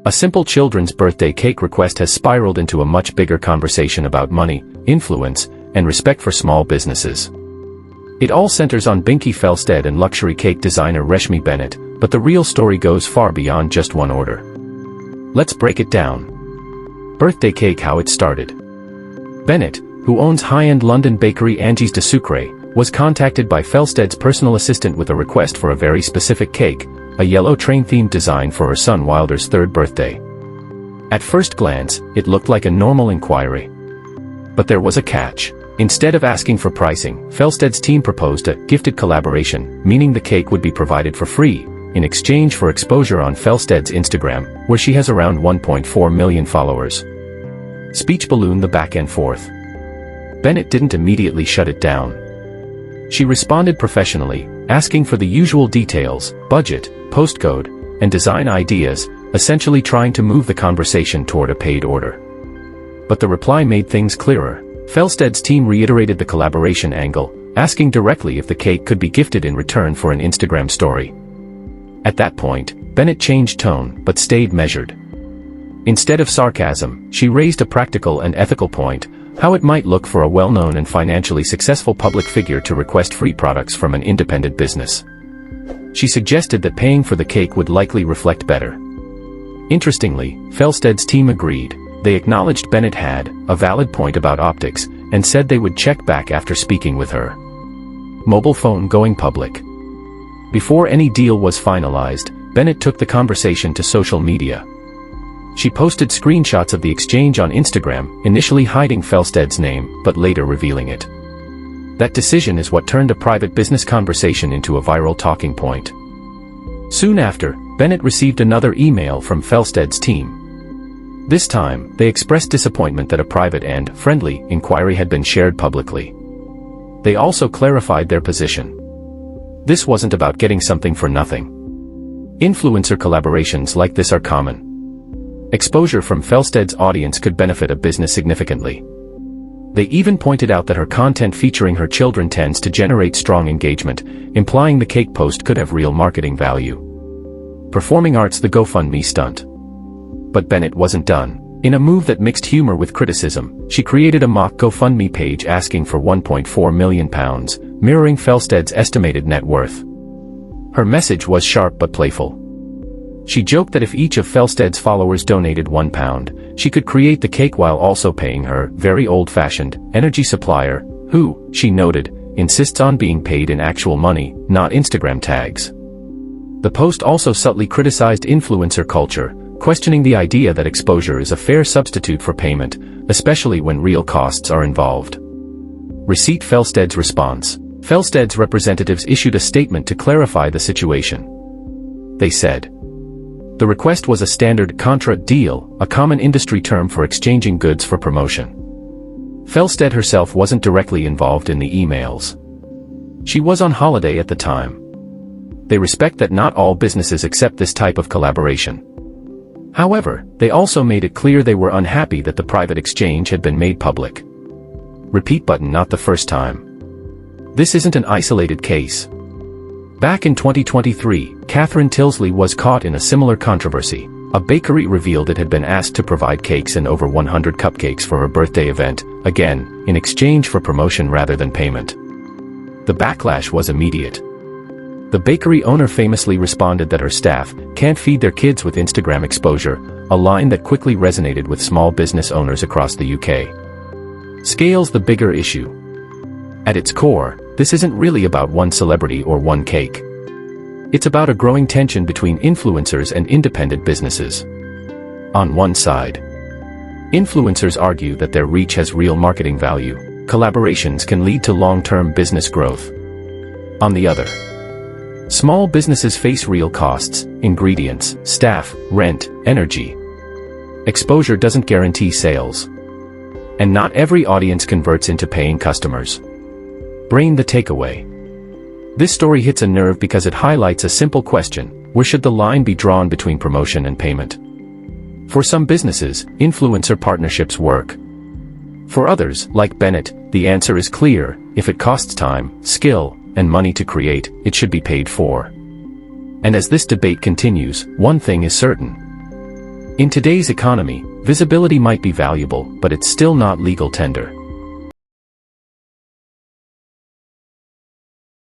A simple children's birthday cake request has spiraled into a much bigger conversation about money, influence, and respect for small businesses. It all centers on Binky Felstead and luxury cake designer Reshmi Bennett, but the real story goes far beyond just one order. Let's break it down. Birthday cake: how it started. Bennett, who owns high-end London bakery Angie's de Sucre, was contacted by Felstead's personal assistant with a request for a very specific cake, a yellow train-themed design for her son Wilder's 3rd birthday. At first glance, it looked like a normal inquiry. But there was a catch. Instead of asking for pricing, Felstead's team proposed a gifted collaboration, meaning the cake would be provided for free, in exchange for exposure on Felstead's Instagram, where she has around 1.4 million followers. Speech ballooned the back and forth. Bennett didn't immediately shut it down. She responded professionally, asking for the usual details, budget, postcode, and design ideas, essentially trying to move the conversation toward a paid order. But the reply made things clearer. Felstead's team reiterated the collaboration angle, asking directly if the cake could be gifted in return for an Instagram story. At that point, Bennett changed tone but stayed measured. Instead of sarcasm, she raised a practical and ethical point: how it might look for a well-known and financially successful public figure to request free products from an independent business. She suggested that paying for the cake would likely reflect better. Interestingly, Felstead's team agreed. They acknowledged Bennett had a valid point about optics, and said they would check back after speaking with her. Mobile phone going public. Before any deal was finalized, Bennett took the conversation to social media. She posted screenshots of the exchange on Instagram, initially hiding Felstead's name, but later revealing it. That decision is what turned a private business conversation into a viral talking point. Soon after, Bennett received another email from Felstead's team. This time, they expressed disappointment that a private and friendly inquiry had been shared publicly. They also clarified their position. This wasn't about getting something for nothing. Influencer collaborations like this are common. Exposure from Felstead's audience could benefit a business significantly. They even pointed out that her content featuring her children tends to generate strong engagement, implying the cake post could have real marketing value. Performing arts: the GoFundMe stunt. But Bennett wasn't done. In a move that mixed humor with criticism, she created a mock GoFundMe page asking for £1.4 million, mirroring Felstead's estimated net worth. Her message was sharp but playful. She joked that if each of Felstead's followers donated £1, she could create the cake while also paying her very old-fashioned energy supplier, who, she noted, insists on being paid in actual money, not Instagram tags. The post also subtly criticized influencer culture, questioning the idea that exposure is a fair substitute for payment, especially when real costs are involved. Receipt: Felstead's response. Felstead's representatives issued a statement to clarify the situation. They said, the request was a standard contra deal, a common industry term for exchanging goods for promotion. Felstead herself wasn't directly involved in the emails. She was on holiday at the time. They respect that not all businesses accept this type of collaboration. However, they also made it clear they were unhappy that the private exchange had been made public. Repeat button: not the first time. This isn't an isolated case. Back in 2023, Catherine Tilsley was caught in a similar controversy. A bakery revealed it had been asked to provide cakes and over 100 cupcakes for her birthday event, again, in exchange for promotion rather than payment. The backlash was immediate. The bakery owner famously responded that her staff can't feed their kids with Instagram exposure, a line that quickly resonated with small business owners across the UK. Scale's the bigger issue. At its core, this isn't really about one celebrity or one cake. It's about a growing tension between influencers and independent businesses. On one side, influencers argue that their reach has real marketing value. Collaborations can lead to long-term business growth. On the other, small businesses face real costs: ingredients, staff, rent, energy. Exposure doesn't guarantee sales. And not every audience converts into paying customers. Brain the takeaway. This story hits a nerve because it highlights a simple question: where should the line be drawn between promotion and payment? For some businesses, influencer partnerships work. For others, like Bennett, the answer is clear: if it costs time, skill, and money to create, it should be paid for. And as this debate continues, one thing is certain: In today's economy, visibility might be valuable, but it's still not legal tender.